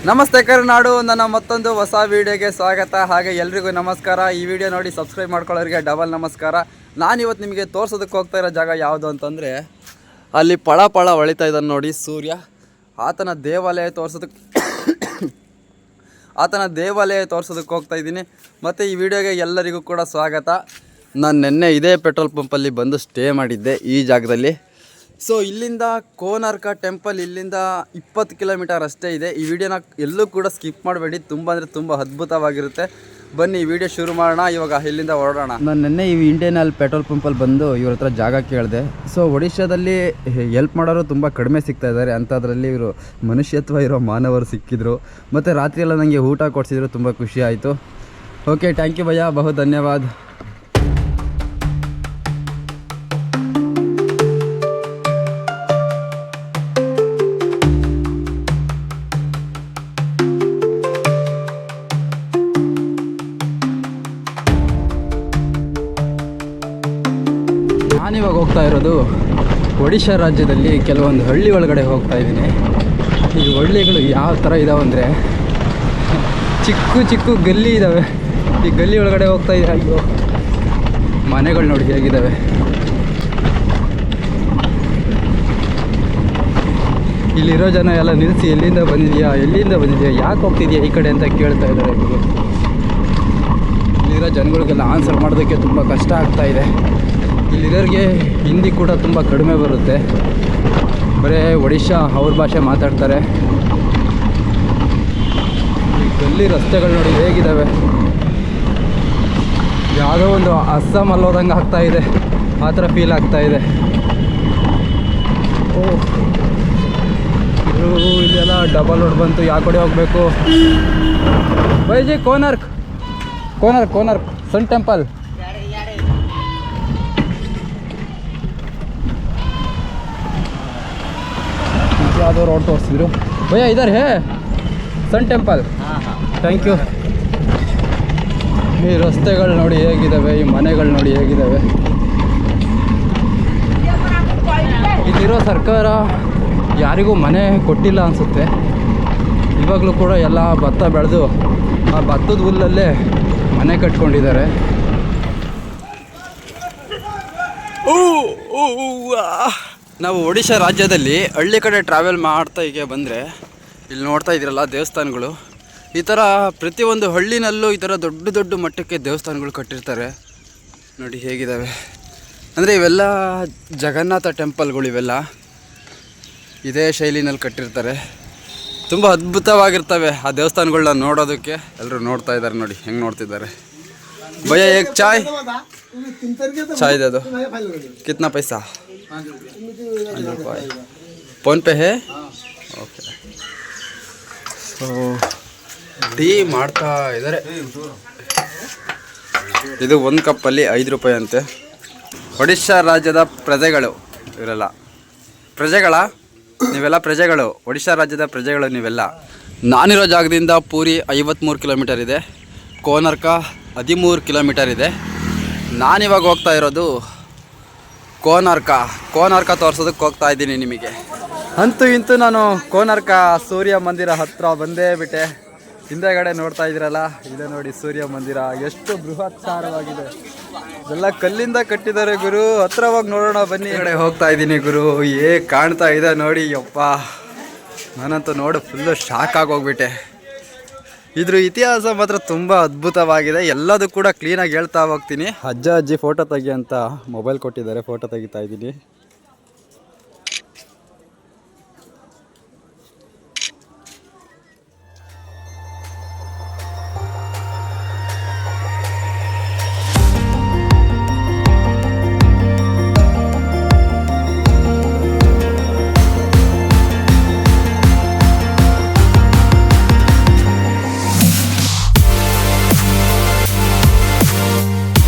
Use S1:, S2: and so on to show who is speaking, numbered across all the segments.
S1: ನಮಸ್ತೆ ಕರುನಾಡು, ನನ್ನ ಮತ್ತೊಂದು ಹೊಸ ವಿಡಿಯೋಗೆ ಸ್ವಾಗತ. ಹಾಗೆ ಎಲ್ರಿಗೂ ನಮಸ್ಕಾರ. ಈ ವಿಡಿಯೋ ನೋಡಿ ಸಬ್ಸ್ಕ್ರೈಬ್ ಮಾಡ್ಕೊಳ್ಳೋರಿಗೆ ಡಬಲ್ ನಮಸ್ಕಾರ. ನಾನಿವತ್ತು ನಿಮಗೆ ತೋರಿಸೋದಕ್ಕೆ ಹೋಗ್ತಾ ಇರೋ ಜಾಗ ಯಾವುದು ಅಂತಂದರೆ, ಅಲ್ಲಿ ಪಳ ಪಳ ಹೊಳಿತಾ ಇದ್ದಾನೆ ನೋಡಿ ಸೂರ್ಯ. ಆತನ ದೇವಾಲಯ ತೋರಿಸೋದಕ್ಕೆ ಹೋಗ್ತಾ ಇದ್ದೀನಿ. ಮತ್ತು ಈ ವಿಡಿಯೋಗೆ ಎಲ್ಲರಿಗೂ ಕೂಡ ಸ್ವಾಗತ. ನಾನು ನಿನ್ನೆ ಇದೇ ಪೆಟ್ರೋಲ್ ಪಂಪಲ್ಲಿ ಬಂದು ಸ್ಟೇ ಮಾಡಿದ್ದೆ ಈ ಜಾಗದಲ್ಲಿ. ಸೊ ಇಲ್ಲಿಂದ ಕೋನಾರ್ಕ ಟೆಂಪಲ್ ಇಲ್ಲಿಂದ 20 ಕಿಲೋಮೀಟರ್ ಅಷ್ಟೇ ಇದೆ. ಈ ವಿಡಿಯೋನ ಎಲ್ಲೂ ಕೂಡ ಸ್ಕಿಪ್ ಮಾಡಬೇಡಿ, ತುಂಬ ಅಂದರೆ ತುಂಬ ಅದ್ಭುತವಾಗಿರುತ್ತೆ. ಬನ್ನಿ ಈ ವಿಡಿಯೋ ಶುರು ಮಾಡೋಣ. ಇವಾಗ ಇಲ್ಲಿಂದ ಹೊರಡೋಣ. ನಾನು ನಿನ್ನೆ ಈ ಇಂಡಿಯನ್ ಆಯಿಲ್ ಪೆಟ್ರೋಲ್ ಪಂಪಲ್ಲಿ ಬಂದು ಇವ್ರ ಹತ್ರ ಜಾಗ ಕೇಳಿದೆ. ಸೊ ಒಡಿಶಾದಲ್ಲಿ ಹೆಲ್ಪ್ ಮಾಡೋರು ತುಂಬ ಕಡಿಮೆ ಸಿಗ್ತಾ ಇದ್ದಾರೆ. ಅಂಥದ್ರಲ್ಲಿ ಇವರು ಮನುಷ್ಯತ್ವ ಇರೋ ಮಾನವರು ಸಿಕ್ಕಿದ್ರು. ಮತ್ತು ರಾತ್ರಿಯೆಲ್ಲ ನನಗೆ ಊಟ ಕೊಡಿಸಿದ್ರು, ತುಂಬ ಖುಷಿ ಆಯಿತು. ಓಕೆ, ಥ್ಯಾಂಕ್ ಯು ಭಯ್ಯ, ಬಹು ಧನ್ಯವಾದ. ನಾನಿವಾಗ ಹೋಗ್ತಾ ಇರೋದು ಒಡಿಶಾ ರಾಜ್ಯದಲ್ಲಿ ಕೆಲವೊಂದು ಹಳ್ಳಿ ಒಳಗಡೆ ಹೋಗ್ತಾ ಇದ್ದೀನಿ. ಈ ಹಳ್ಳಿಗಳು ಯಾವ ಥರ ಇದ್ದಾವೆ ಅಂದರೆ, ಚಿಕ್ಕ ಚಿಕ್ಕ ಗಲ್ಲಿ ಇದ್ದಾವೆ. ಈ ಗಲ್ಲಿ ಒಳಗಡೆ ಹೋಗ್ತಾ ಇದ್ದೆ, ಅಯ್ಯೋ ಮನೆಗಳು ನೋಡಿ ಹೇಗಿದ್ದಾವೆ. ಇಲ್ಲಿರೋ ಜನ ಎಲ್ಲ ನಿಲ್ಲಿಸಿ ಎಲ್ಲಿಂದ ಬಂದಿದೆಯಾ ಯಾಕೆ ಹೋಗ್ತಿದ್ಯಾ ಈ ಕಡೆ ಅಂತ ಕೇಳ್ತಾ ಇದ್ದಾರೆ. ಇಲ್ಲಿರೋ ಜನಗಳಿಗೆಲ್ಲ ಆನ್ಸರ್ ಮಾಡೋದಕ್ಕೆ ತುಂಬ ಕಷ್ಟ ಆಗ್ತಾ ಇದೆ. ಇಲ್ಲಿರೋರಿಗೆ ಹಿಂದಿ ಕೂಡ ತುಂಬ ಕಡಿಮೆ ಬರುತ್ತೆ, ಬರೀ ಒಡಿಶಾ ಅವ್ರ ಭಾಷೆ ಮಾತಾಡ್ತಾರೆ. ಈ ಗಲ್ಲಿ ರಸ್ತೆಗಳು ನೋಡಿ ಹೇಗಿದ್ದಾವೆ, ಯಾವುದೋ ಒಂದು ಅಸ್ಸಾಂ ಅಲ್ಲೋದಂಗೆ ಆಗ್ತಾ ಇದೆ, ಆ ಥರ ಫೀಲ್ ಆಗ್ತಾ ಇದೆ. ಇಲ್ಲೆಲ್ಲ ಡಬಲ್ ರೋಡ್ ಬಂತು, ಯಾವ ಕಡೆ ಹೋಗಬೇಕು? ಬೈಜಿ ಕೋನಾರ್ಕ್ ಸನ್ ಟೆಂಪಲ್. ಯಾವುದೋ ರೋಡ್ ತೋರಿಸಿದ್ರು ಭಯ್ಯ, ಇದ್ದಾರೆ ಹೇ ಸನ್ ಟೆಂಪಲ್. Thank you. ಈ ರಸ್ತೆಗಳು ನೋಡಿ ಹೇಗಿದ್ದಾವೆ, ಈ ಮನೆಗಳು ನೋಡಿ ಹೇಗಿದ್ದಾವೆ. ಇಲ್ಲಿರೋ ಸರ್ಕಾರ ಯಾರಿಗೂ ಮನೆ ಕೊಟ್ಟಿಲ್ಲ ಅನಿಸುತ್ತೆ. ಇವಾಗಲೂ ಕೂಡ ಎಲ್ಲ ಭತ್ತ ಬೆಳೆದು ಆ ಭತ್ತದ ಹುಲ್ಲಲ್ಲೇ ಮನೆ ಕಟ್ಕೊಂಡಿದ್ದಾರೆ. ನಾವು ಒಡಿಶಾ ರಾಜ್ಯದಲ್ಲಿ ಹಳ್ಳಿ ಕಡೆ ಟ್ರಾವೆಲ್ ಮಾಡ್ತಾ ಹೀಗೆ ಬಂದರೆ, ಇಲ್ಲಿ ನೋಡ್ತಾ ಇದ್ದೀರಲ್ಲ ದೇವಸ್ಥಾನಗಳು. ಈ ಥರ ಪ್ರತಿಯೊಂದು ಹಳ್ಳಿನಲ್ಲೂ ಈ ಥರ ದೊಡ್ಡ ದೊಡ್ಡ ಮಟ್ಟಕ್ಕೆ ದೇವಸ್ಥಾನಗಳು ಕಟ್ಟಿರ್ತಾರೆ ನೋಡಿ ಹೇಗಿದ್ದಾವೆ. ಅಂದರೆ ಇವೆಲ್ಲ ಜಗನ್ನಾಥ ಟೆಂಪಲ್ಗಳು, ಇವೆಲ್ಲ ಇದೇ ಶೈಲಿನಲ್ಲಿ ಕಟ್ಟಿರ್ತಾರೆ. ತುಂಬ ಅದ್ಭುತವಾಗಿರ್ತವೆ ಆ ದೇವಸ್ಥಾನಗಳನ್ನ ನೋಡೋದಕ್ಕೆ. ಎಲ್ಲರೂ ನೋಡ್ತಾ ಇದ್ದಾರೆ ನೋಡಿ ಹೆಂಗೆ ನೋಡ್ತಿದ್ದಾರೆ. ಭಯ್ಯ ಏಕ್ ಚಾಯ್ ಇದೆ, ಅದು ಕಿತ್ನಾ ಪೈಸಾ? 100 ರೂಪಾಯಿ. ಫೋನ್ ಪೇ ಹೇ? ಓಕೆ. ಸೊ ಟೀ ಮಾಡ್ತಾ ಇದ್ದಾರೆ. ಇದು ಒಂದು ಕಪ್ಪಲ್ಲಿ 5 ರೂಪಾಯಿ ಅಂತೆ. ಒಡಿಶಾ ರಾಜ್ಯದ ಪ್ರಜೆಗಳು ಇವರೆಲ್ಲ. ನೀವೆಲ್ಲ ಪ್ರಜೆಗಳು, ಒಡಿಶಾ ರಾಜ್ಯದ ಪ್ರಜೆಗಳು ನೀವೆಲ್ಲ. ನಾನಿರೋ ಜಾಗದಿಂದ ಪೂರಿ 53 ಕಿಲೋಮೀಟರ್ ಇದೆ, ಕೋನಾರ್ಕ 13 ಕಿಲೋಮೀಟರ್ ಇದೆ. ನಾನಿವಾಗ ಹೋಗ್ತಾ ಇರೋದು ಕೋನಾರ್ಕ ತೋರಿಸೋದಕ್ಕೆ ಹೋಗ್ತಾ ಇದ್ದೀನಿ ನಿಮಗೆ. ಅಂತೂ ಇಂತೂ ನಾನು ಕೋನಾರ್ಕ ಸೂರ್ಯ ಮಂದಿರ ಹತ್ರ ಬಂದೇ ಬಿಟ್ಟೆ. ಹಿಂದೆಗಡೆ ನೋಡ್ತಾ ಇದ್ದೀರಲ್ಲ, ಇದೆ ನೋಡಿ ಸೂರ್ಯ ಮಂದಿರ, ಎಷ್ಟು ಬೃಹತ್ಸಾರವಾಗಿದೆ. ಎಲ್ಲ ಕಲ್ಲಿಂದ ಕಟ್ಟಿದ್ದಾರೆ ಗುರು. ಹತ್ರವಾಗಿ ನೋಡೋಣ ಬನ್ನಿ. ಈ ಕಡೆ ಹೋಗ್ತಾ ಇದ್ದೀನಿ ಗುರು, ಕಾಣ್ತಾ ಇದೆ ನೋಡಿ. ಯಪ್ಪ, ನಾನಂತೂ ನೋಡಿ ಫುಲ್ಲು ಶಾಕ್ ಆಗೋಗ್ಬಿಟ್ಟೆ. ಇದ್ರ ಇತಿಹಾಸ ಮಾತ್ರ ತುಂಬ ಅದ್ಭುತವಾಗಿದೆ. ಎಲ್ಲದೂ ಕೂಡ ಕ್ಲೀನಾಗಿ ಹೇಳ್ತಾ ಹೋಗ್ತೀನಿ. ಅಜ್ಜಿ ಫೋಟೋ ತೆಗಿ ಅಂತ ಮೊಬೈಲ್ ಕೊಟ್ಟಿದ್ದಾರೆ, ಫೋಟೋ ತೆಗಿತಾ ಇದ್ದೀನಿ.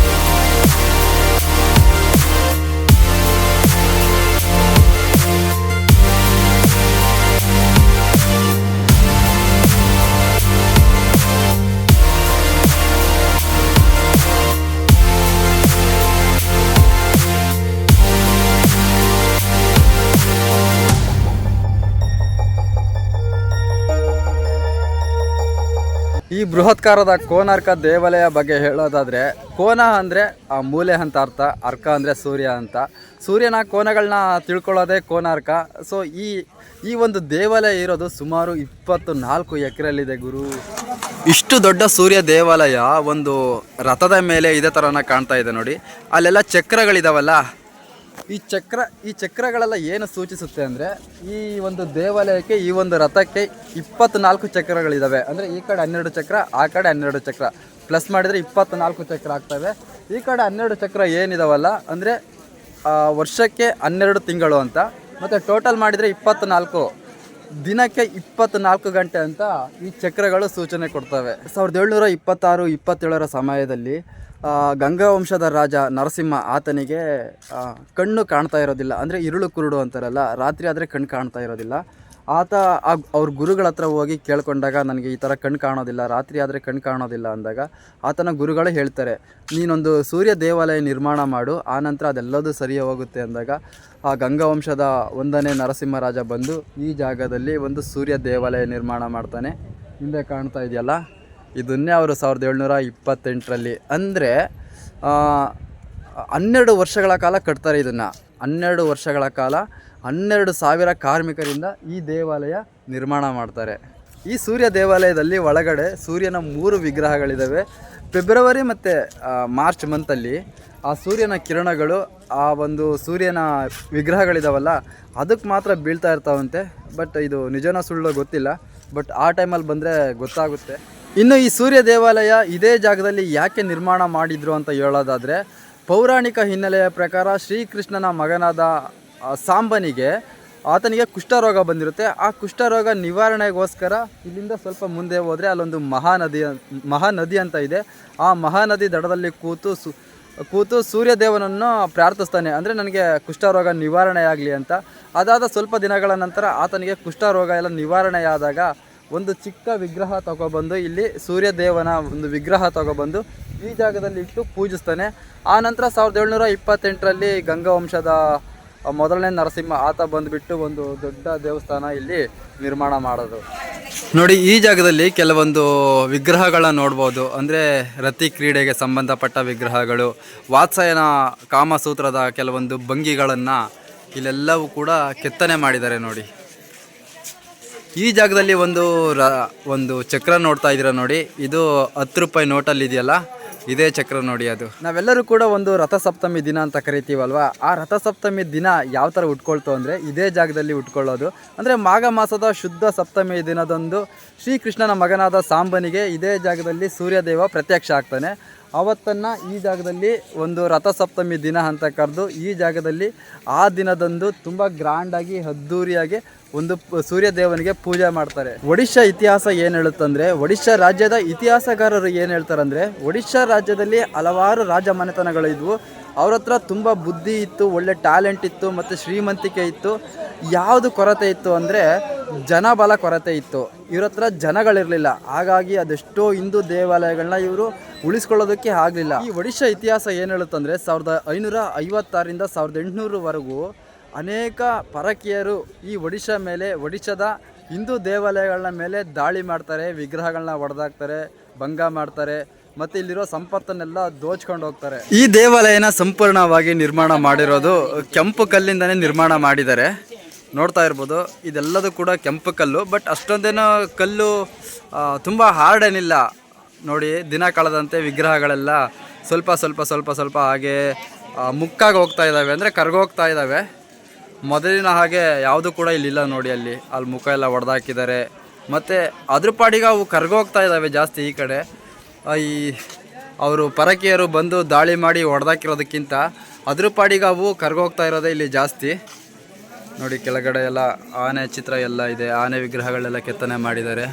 S1: ಈ ಬೃಹತ್ಕಾರದ ಕೋನಾರ್ಕ ದೇವಾಲಯ ಬಗ್ಗೆ ಹೇಳೋದಾದರೆ, ಕೋನ ಅಂದರೆ ಆ ಮೂಲೆ ಅಂತ ಅರ್ಥ, ಅರ್ಕ ಅಂದರೆ ಸೂರ್ಯ ಅಂತ. ಸೂರ್ಯನ ಕೋನಗಳನ್ನ ತಿಳ್ಕೊಳ್ಳೋದೇ ಕೋನಾರ್ಕ. ಸೊ ಈ ಒಂದು ದೇವಾಲಯ ಇರೋದು ಸುಮಾರು 24 ಎಕರೆಯಲ್ಲಿದೆ ಗುರು. ಇಷ್ಟು ದೊಡ್ಡ ಸೂರ್ಯ ದೇವಾಲಯ ಒಂದು ರಥದ ಮೇಲೆ ಇದೇ ಥರನ ಕಾಣ್ತಾ ಇದೆ ನೋಡಿ. ಅಲ್ಲೆಲ್ಲ ಚಕ್ರಗಳಿದಾವಲ್ಲ, ಈ ಚಕ್ರಗಳೆಲ್ಲ ಏನು ಸೂಚಿಸುತ್ತೆ ಅಂದರೆ, ಈ ಒಂದು ದೇವಾಲಯಕ್ಕೆ, ಈ ಒಂದು ರಥಕ್ಕೆ 24 ಚಕ್ರಗಳಿದ್ದಾವೆ. ಅಂದರೆ ಈ ಕಡೆ 12 ಚಕ್ರ, ಆ ಕಡೆ 12 ಚಕ್ರ, ಪ್ಲಸ್ ಮಾಡಿದರೆ 24 ಚಕ್ರ ಆಗ್ತವೆ. ಈ ಕಡೆ 12 ಚಕ್ರ ಏನಿದಾವಲ್ಲ ಅಂದರೆ ವರ್ಷಕ್ಕೆ 12 ತಿಂಗಳು ಅಂತ, ಮತ್ತು ಟೋಟಲ್ ಮಾಡಿದರೆ 24, ದಿನಕ್ಕೆ 24 ಗಂಟೆ ಅಂತ ಈ ಚಕ್ರಗಳು ಸೂಚನೆ ಕೊಡ್ತವೆ. 1726-27 ಸಮಯದಲ್ಲಿ ಗಂಗಾ ವಂಶದ ರಾಜ ನರಸಿಂಹ, ಆತನಿಗೆ ಕಣ್ಣು ಕಾಣ್ತಾ ಇರೋದಿಲ್ಲ, ಅಂದರೆ ಇರುಳು ಕುರುಡು ಅಂತಾರಲ್ಲ, ರಾತ್ರಿ ಆದರೆ ಕಣ್ಣು ಕಾಣ್ತಾ ಇರೋದಿಲ್ಲ. ಆತ ಅವ್ರ ಗುರುಗಳ ಹತ್ರ ಹೋಗಿ ಕೇಳ್ಕೊಂಡಾಗ, ನನಗೆ ಈ ಥರ ಕಣ್ಣು ಕಾಣೋದಿಲ್ಲ, ರಾತ್ರಿ ಆದರೆ ಕಣ್ಣು ಕಾಣೋದಿಲ್ಲ ಅಂದಾಗ ಆತನ ಗುರುಗಳು ಹೇಳ್ತಾರೆ, ನೀನೊಂದು ಸೂರ್ಯ ದೇವಾಲಯ ನಿರ್ಮಾಣ ಮಾಡು, ಆನಂತರ ಅದೆಲ್ಲದೂ ಸರಿ ಹೋಗುತ್ತೆ ಅಂದಾಗ ಆ ಗಂಗಾ ವಂಶದ 1ನೇ ನರಸಿಂಹರಾಜ ಬಂದು ಈ ಜಾಗದಲ್ಲಿ ಒಂದು ಸೂರ್ಯ ದೇವಾಲಯ ನಿರ್ಮಾಣ ಮಾಡ್ತಾನೆ. ಹಿಂದೆ ಕಾಣ್ತಾ ಇದೆಯಲ್ಲ, ಇದನ್ನೇ ಅವರು 1728ರಲ್ಲಿ, ಅಂದರೆ 12 ವರ್ಷಗಳ ಕಾಲ ಕಟ್ತಾರೆ ಇದನ್ನು. 12 ವರ್ಷಗಳ ಕಾಲ 12,000 ಕಾರ್ಮಿಕರಿಂದ ಈ ದೇವಾಲಯ ನಿರ್ಮಾಣ ಮಾಡ್ತಾರೆ. ಈ ಸೂರ್ಯ ದೇವಾಲಯದಲ್ಲಿ ಒಳಗಡೆ ಸೂರ್ಯನ 3 ವಿಗ್ರಹಗಳಿದ್ದಾವೆ. ಫೆಬ್ರವರಿ ಮತ್ತು ಮಾರ್ಚ್ ಮಂತಲ್ಲಿ ಆ ಸೂರ್ಯನ ಕಿರಣಗಳು ಆ ಒಂದು ಸೂರ್ಯನ ವಿಗ್ರಹಗಳಿದಾವಲ್ಲ ಅದಕ್ಕೆ ಮಾತ್ರ ಬೀಳ್ತಾ ಇರ್ತಾವಂತೆ. ಬಟ್ ಇದು ನಿಜನೋ ಸುಳ್ಳು ಗೊತ್ತಿಲ್ಲ, ಬಟ್ ಆ ಟೈಮಲ್ಲಿ ಬಂದರೆ ಗೊತ್ತಾಗುತ್ತೆ. ಇನ್ನು ಈ ಸೂರ್ಯ ದೇವಾಲಯ ಇದೇ ಜಾಗದಲ್ಲಿ ಯಾಕೆ ನಿರ್ಮಾಣ ಮಾಡಿದ್ರು ಅಂತ ಹೇಳೋದಾದರೆ, ಪೌರಾಣಿಕ ಹಿನ್ನೆಲೆಯ ಪ್ರಕಾರ ಶ್ರೀಕೃಷ್ಣನ ಮಗನಾದ ಸಾಂಬನಿಗೆ, ಆತನಿಗೆ ಕುಷ್ಠರೋಗ ಬಂದಿರುತ್ತೆ. ಆ ಕುಷ್ಠರೋಗ ನಿವಾರಣೆಗೋಸ್ಕರ ಇಲ್ಲಿಂದ ಸ್ವಲ್ಪ ಮುಂದೆ ಹೋದರೆ ಅಲ್ಲೊಂದು ಮಹಾನದಿ ಅಂತ ಇದೆ. ಆ ಮಹಾನದಿ ದಡದಲ್ಲಿ ಕೂತು ಸೂರ್ಯದೇವನನ್ನು ಪ್ರಾರ್ಥಿಸ್ತಾನೆ, ಅಂದರೆ ನನಗೆ ಕುಷ್ಠರೋಗ ನಿವಾರಣೆಯಾಗಲಿ ಅಂತ. ಅದಾದ ಸ್ವಲ್ಪ ದಿನಗಳ ನಂತರ ಆತನಿಗೆ ಕುಷ್ಠರೋಗ ಎಲ್ಲ ನಿವಾರಣೆಯಾದಾಗ ಒಂದು ಚಿಕ್ಕ ವಿಗ್ರಹ ತಗೊಬಂದು, ಇಲ್ಲಿ ಸೂರ್ಯದೇವನ ಒಂದು ವಿಗ್ರಹ ತಗೊಬಂದು ಈ ಜಾಗದಲ್ಲಿ ಇಟ್ಟು ಪೂಜಿಸ್ತಾನೆ. ಆ ನಂತರ 1728ರಲ್ಲಿ ಗಂಗಾ ವಂಶದ 1ನೇ ನರಸಿಂಹ ಆತ ಬಂದುಬಿಟ್ಟು ಒಂದು ದೊಡ್ಡ ದೇವಸ್ಥಾನ ಇಲ್ಲಿ ನಿರ್ಮಾಣ ಮಾಡೋದು. ನೋಡಿ, ಈ ಜಾಗದಲ್ಲಿ ಕೆಲವೊಂದು ವಿಗ್ರಹಗಳನ್ನ ನೋಡ್ಬೋದು. ಅಂದರೆ ರತಿ ಕ್ರೀಡೆಗೆ ಸಂಬಂಧಪಟ್ಟ ವಿಗ್ರಹಗಳು, ವಾತ್ಸಾಯನ ಕಾಮಸೂತ್ರದ ಕೆಲವೊಂದು ಭಂಗಿಗಳನ್ನು ಇಲ್ಲೆಲ್ಲವೂ ಕೂಡ ಕೆತ್ತನೆ ಮಾಡಿದ್ದಾರೆ ನೋಡಿ. ಈ ಜಾಗದಲ್ಲಿ ಒಂದು ಚಕ್ರ ನೋಡ್ತಾ ಇದ್ದೀರಾ ನೋಡಿ, ಇದು 10 ರೂಪಾಯಿ ನೋಟಲ್ಲಿ ಇದೆಯಲ್ಲ, ಇದೇ ಚಕ್ರ ನೋಡಿ. ಅದು ನಾವೆಲ್ಲರೂ ಕೂಡ ಒಂದು ರಥಸಪ್ತಮಿ ದಿನ ಅಂತ ಕರಿತೀವಲ್ವ, ಆ ರಥಸಪ್ತಮಿ ದಿನ ಯಾವ ಥರ ಉಟ್ಕೊಳ್ತು ಅಂದರೆ ಇದೇ ಜಾಗದಲ್ಲಿ ಉಟ್ಕೊಳ್ಳೋದು. ಅಂದರೆ ಮಾಘ ಮಾಸದ ಶುದ್ಧ ಸಪ್ತಮಿ ದಿನದಂದು ಶ್ರೀಕೃಷ್ಣನ ಮಗನಾದ ಸಾಂಬನಿಗೆ ಇದೇ ಜಾಗದಲ್ಲಿ ಸೂರ್ಯದೇವ ಪ್ರತ್ಯಕ್ಷ ಆಗ್ತಾನೆ. ಅವತ್ತನ್ನು ಈ ಜಾಗದಲ್ಲಿ ಒಂದು ರಥಸಪ್ತಮಿ ದಿನ ಅಂತ ಕರೆದು ಈ ಜಾಗದಲ್ಲಿ ಆ ದಿನದಂದು ತುಂಬ ಗ್ರ್ಯಾಂಡಾಗಿ ಅದ್ದೂರಿಯಾಗಿ ಒಂದು ಸೂರ್ಯದೇವನಿಗೆ ಪೂಜೆ ಮಾಡ್ತಾರೆ. ಒಡಿಶಾ ಇತಿಹಾಸ ಏನು ಹೇಳುತ್ತಂದರೆ, ಒಡಿಶಾ ರಾಜ್ಯದ ಇತಿಹಾಸಗಾರರು ಏನು ಹೇಳ್ತಾರಂದರೆ, ಒಡಿಶಾ ರಾಜ್ಯದಲ್ಲಿ ಹಲವಾರು ರಾಜ ಮನೆತನಗಳು ಇದ್ವು. ಅವ್ರ ಹತ್ರ ತುಂಬ ಬುದ್ಧಿ ಇತ್ತು, ಒಳ್ಳೆ ಟ್ಯಾಲೆಂಟ್ ಇತ್ತು, ಮತ್ತು ಶ್ರೀಮಂತಿಕೆ ಇತ್ತು. ಯಾವುದು ಕೊರತೆ ಇತ್ತು ಅಂದರೆ ಜನಬಲ ಕೊರತೆ ಇತ್ತು. ಇವ್ರ ಹತ್ರ ಜನಗಳಿರಲಿಲ್ಲ. ಹಾಗಾಗಿ ಅದೆಷ್ಟೋ ಹಿಂದೂ ದೇವಾಲಯಗಳನ್ನ ಇವರು ಉಳಿಸ್ಕೊಳ್ಳೋದಕ್ಕೆ ಆಗಲಿಲ್ಲ. ಈ ಒಡಿಶಾ ಇತಿಹಾಸ ಏನು ಹೇಳುತ್ತಂದರೆ, 1556ರಿಂದ 1800ವರೆಗೂ ಅನೇಕ ಪರಕೀಯರು ಈ ಒಡಿಶಾದ ಹಿಂದೂ ದೇವಾಲಯಗಳ ಮೇಲೆ ದಾಳಿ ಮಾಡ್ತಾರೆ, ವಿಗ್ರಹಗಳನ್ನ ಒಡೆದಾಕ್ತಾರೆ, ಭಂಗ ಮಾಡ್ತಾರೆ, ಮತ್ತು ಇಲ್ಲಿರೋ ಸಂಪತ್ತನ್ನೆಲ್ಲ ದೋಚ್ಕೊಂಡು ಹೋಗ್ತಾರೆ. ಈ ದೇವಾಲಯನ ಸಂಪೂರ್ಣವಾಗಿ ನಿರ್ಮಾಣ ಮಾಡಿರೋದು ಕೆಂಪು ಕಲ್ಲಿಂದನೇ ನಿರ್ಮಾಣ ಮಾಡಿದ್ದಾರೆ. ನೋಡ್ತಾ ಇರ್ಬೋದು, ಇದೆಲ್ಲದೂ ಕೂಡ ಕೆಂಪು ಕಲ್ಲು. ಬಟ್ ಅಷ್ಟೊಂದೇನೋ ಕಲ್ಲು ತುಂಬ ಹಾರ್ಡ್ ಏನಿಲ್ಲ ನೋಡಿ. ದಿನ ಕಳೆದಂತೆ ವಿಗ್ರಹಗಳೆಲ್ಲ ಸ್ವಲ್ಪ ಹಾಗೆ ಮುಕ್ಕಾಗಿ ಹೋಗ್ತಾ ಇದ್ದಾವೆ, ಅಂದರೆ ಕರ್ಗೋಗ್ತಾ ಇದ್ದಾವೆ. ಮೊದಲಿನ ಹಾಗೆ ಯಾವುದು ಕೂಡ ಇಲ್ಲಿಲ್ಲ ನೋಡಿ. ಅಲ್ಲಿ ಮುಖ ಎಲ್ಲ ಹೊಡೆದಾಕಿದ್ದಾರೆ, ಮತ್ತು ಅದ್ರ ಪಾಡಿಗೆ ಅವು ಕರ್ಗೋಗ್ತಾ ಇದ್ದಾವೆ ಜಾಸ್ತಿ. ಈ ಕಡೆ ಅವರು ಪರಕೀಯರು ಬಂದು ದಾಳಿ ಮಾಡಿ ಹೊಡೆದಾಕಿರೋದಕ್ಕಿಂತ ಅದ್ರ ಪಾಡಿಗೆ ಅವು ಕರ್ಗೋಗ್ತಾ ಇರೋದೇ ಇಲ್ಲಿ ಜಾಸ್ತಿ ನೋಡಿ. ಕೆಳಗಡೆ ಎಲ್ಲ ಆನೆ ಚಿತ್ರ ಎಲ್ಲ ಇದೆ, ಆನೆ ವಿಗ್ರಹಗಳೆಲ್ಲ ಕೆತ್ತನೆ ಮಾಡಿದ್ದಾರೆ.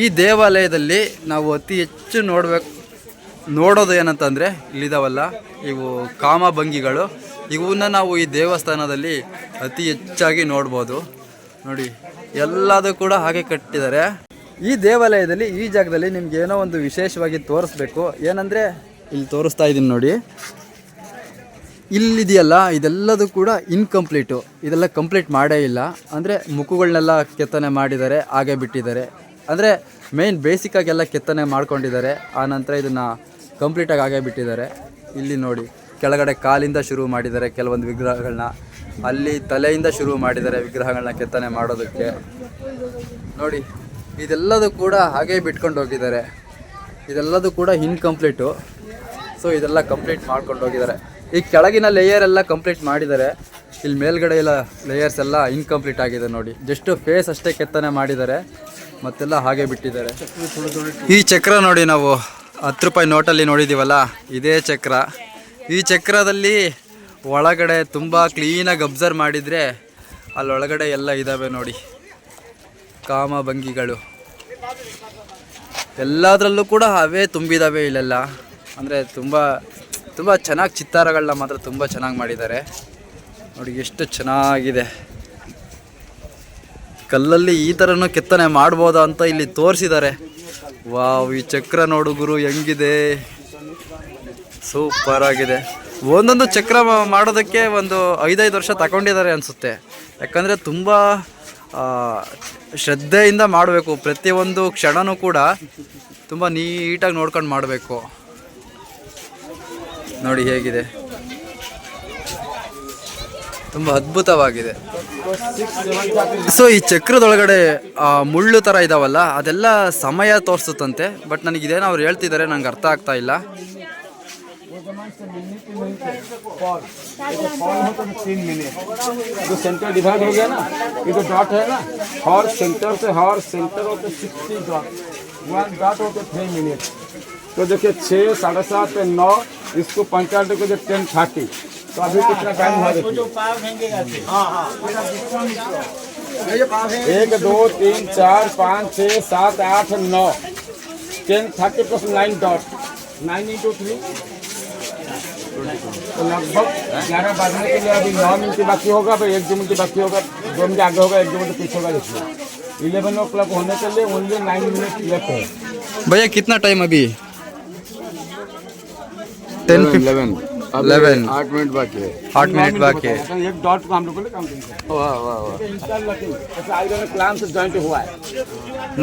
S1: ಈ ದೇವಾಲಯದಲ್ಲಿ ನಾವು ಅತಿ ಹೆಚ್ಚು ನೋಡೋದು ಏನಂತಂದರೆ, ಇಲ್ಲಿದಾವಲ್ಲ ಇವು ಕಾಮಭಂಗಿಗಳು, ಇವನ್ನ ನಾವು ಈ ದೇವಸ್ಥಾನದಲ್ಲಿ ಅತಿ ಹೆಚ್ಚಾಗಿ ನೋಡ್ಬೋದು ನೋಡಿ. ಎಲ್ಲದೂ ಕೂಡ ಹಾಗೆ ಕಟ್ಟಿದ್ದಾರೆ. ಈ ದೇವಾಲಯದಲ್ಲಿ ಈ ಜಾಗದಲ್ಲಿ ನಿಮ್ಗೆ ಏನೋ ಒಂದು ವಿಶೇಷವಾಗಿ ತೋರಿಸ್ಬೇಕು. ಏನಂದರೆ ಇಲ್ಲಿ ತೋರಿಸ್ತಾ ಇದ್ದೀನಿ ನೋಡಿ, ಇಲ್ಲಿದೆಯಲ್ಲ ಇದೆಲ್ಲದೂ ಕೂಡ ಇನ್ಕಂಪ್ಲೀಟು, ಇದೆಲ್ಲ ಕಂಪ್ಲೀಟ್ ಮಾಡೇ ಇಲ್ಲ. ಅಂದರೆ ಮುಖಗಳನ್ನೆಲ್ಲ ಕೆತ್ತನೆ ಮಾಡಿದ್ದಾರೆ, ಹಾಗೆ ಬಿಟ್ಟಿದ್ದಾರೆ. ಅಂದರೆ ಮೇಯ್ನ್ ಬೇಸಿಕ್ಕಾಗೆಲ್ಲ ಕೆತ್ತನೆ ಮಾಡ್ಕೊಂಡಿದ್ದಾರೆ. ಆನಂತರ ಇದನ್ನು ಕಂಪ್ಲೀಟಾಗಿ ಆಗೇ ಬಿಟ್ಟಿದ್ದಾರೆ. ಇಲ್ಲಿ ನೋಡಿ ಕೆಳಗಡೆ ಕಾಲಿಂದ ಶುರು ಮಾಡಿದ್ದಾರೆ ಕೆಲವೊಂದು ವಿಗ್ರಹಗಳನ್ನ, ಅಲ್ಲಿ ತಲೆಯಿಂದ ಶುರು ಮಾಡಿದ್ದಾರೆ ವಿಗ್ರಹಗಳನ್ನ ಕೆತ್ತನೆ ಮಾಡೋದಕ್ಕೆ. ನೋಡಿ ಇದೆಲ್ಲದೂ ಕೂಡ ಹಾಗೇ ಬಿಟ್ಕೊಂಡು ಹೋಗಿದ್ದಾರೆ. ಇದೆಲ್ಲದೂ ಕೂಡ ಇನ್ಕಂಪ್ಲೀಟು. ಸೊ ಇದೆಲ್ಲ ಕಂಪ್ಲೀಟ್ ಮಾಡ್ಕೊಂಡು ಹೋಗಿದ್ದಾರೆ. ಈ ಕೆಳಗಿನ ಲೇಯರ್ ಎಲ್ಲ ಕಂಪ್ಲೀಟ್ ಮಾಡಿದ್ದಾರೆ. ಇಲ್ಲಿ ಮೇಲ್ಗಡೆ ಎಲ್ಲ ಲೇಯರ್ಸ್ ಎಲ್ಲ ಇನ್ಕಂಪ್ಲೀಟ್ ಆಗಿದೆ ನೋಡಿ. ಜಸ್ಟ್ ಫೇಸ್ ಅಷ್ಟೇ ಕೆತ್ತನೆ ಮಾಡಿದ್ದಾರೆ, ಮತ್ತೆಲ್ಲ ಹಾಗೆ ಬಿಟ್ಟಿದ್ದಾರೆ. ಈ ಚಕ್ರ ನೋಡಿ, ನಾವು 10 ರೂಪಾಯಿ ನೋಟಲ್ಲಿ ನೋಡಿದ್ದೀವಲ್ಲ, ಇದೇ ಚಕ್ರ. ಈ ಚಕ್ರದಲ್ಲಿ ಒಳಗಡೆ ತುಂಬ ಕ್ಲೀನಾಗಿ ಅಬ್ಸರ್ವ್ ಮಾಡಿದರೆ ಅಲ್ಲೊಳಗಡೆ ಎಲ್ಲ ಇದ್ದಾವೆ ನೋಡಿ, ಕಾಮಭಂಗಿಗಳು ಎಲ್ಲದರಲ್ಲೂ ಕೂಡ ಅವೇ ತುಂಬಿದ್ದಾವೆ ಇಲ್ಲೆಲ್ಲ. ಅಂದರೆ ತುಂಬ ತುಂಬ ಚೆನ್ನಾಗಿ ಚಿತ್ತಾರಗಳನ್ನ ಮಾತ್ರ ತುಂಬ ಚೆನ್ನಾಗಿ ಮಾಡಿದ್ದಾರೆ ನೋಡಿ, ಎಷ್ಟು ಚೆನ್ನಾಗಿದೆ. ಕಲ್ಲಲ್ಲಿ ಈ ಥರನೂ ಕೆತ್ತನೆ ಮಾಡ್ಬೋದಾ ಅಂತ ಇಲ್ಲಿ ತೋರಿಸಿದ್ದಾರೆ. ವಾವ್, ಈ ಚಕ್ರ ನೋಡು ಗುರು ಹೆಂಗಿದೆ, ಸೂಪರ್ ಆಗಿದೆ. ಒಂದೊಂದು ಚಕ್ರ ಮಾಡೋದಕ್ಕೆ ಒಂದು 5-5 ವರ್ಷ ತಗೊಂಡಿದ್ದಾರೆ ಅನಿಸುತ್ತೆ. ಯಾಕಂದರೆ ತುಂಬ ಶ್ರದ್ಧೆಯಿಂದ ಮಾಡಬೇಕು. ಪ್ರತಿಯೊಂದು ಕ್ಷಣನೂ ಕೂಡ ತುಂಬ ನೀಟಾಗಿ ನೋಡ್ಕೊಂಡು ಮಾಡಬೇಕು. ನೋಡಿ ಹೇಗಿದೆ, ತುಂಬ ಅದ್ಭುತವಾಗಿದೆ. ಸೊ ಈ ಚಕ್ರದೊಳಗಡೆ ಮುಳ್ಳು ಥರ ಇದಾವಲ್ಲ, ಅದೆಲ್ಲ ಸಮಯ ತೋರಿಸುತ್ತಂತೆ. ಬಟ್ ನನಗಿದೇನೋ ಅವ್ರು ಹೇಳ್ತಿದ್ದಾರೆ, ನಂಗೆ ಅರ್ಥ ಆಗ್ತಾ ಇಲ್ಲ.
S2: जो सेंटर डिवाइड हो गया ना, ये जो डॉट है ना, हर सेंटर से हर सेंटर होते 60 डॉट, 1 डॉट होते 3 मिनट. तो देखिए 6, 7:30, 9, इसको पंचायत को जो 10:30. तो अभी कितना टाइम हुआ देखिए, 1, 2, 3, 4, 5, 6, 7, 8, 9, 10:30 plus 9 डॉट, 9 into 3. तो लगभग 11 बजने के लिए अभी 9 मिनट बाकी होगा, भाई 1-2 मिनट बाकी होगा, 2 मिनट आगे होगा, 1-2 मिनट पीछे होगा. देखिए 11 o'clock होने के लिए ओनली 9 मिनट लेफ्ट है.
S1: भैया कितना टाइम अभी?
S2: 11
S1: 8
S2: मिनट बाकी है.
S1: 8 मिनट बाकी है.
S2: एक डॉट को हम लोग को काउंटिंग है. वाह वाह वाह, ऐसा आई दोनों क्लाम से जॉइंट हुआ है.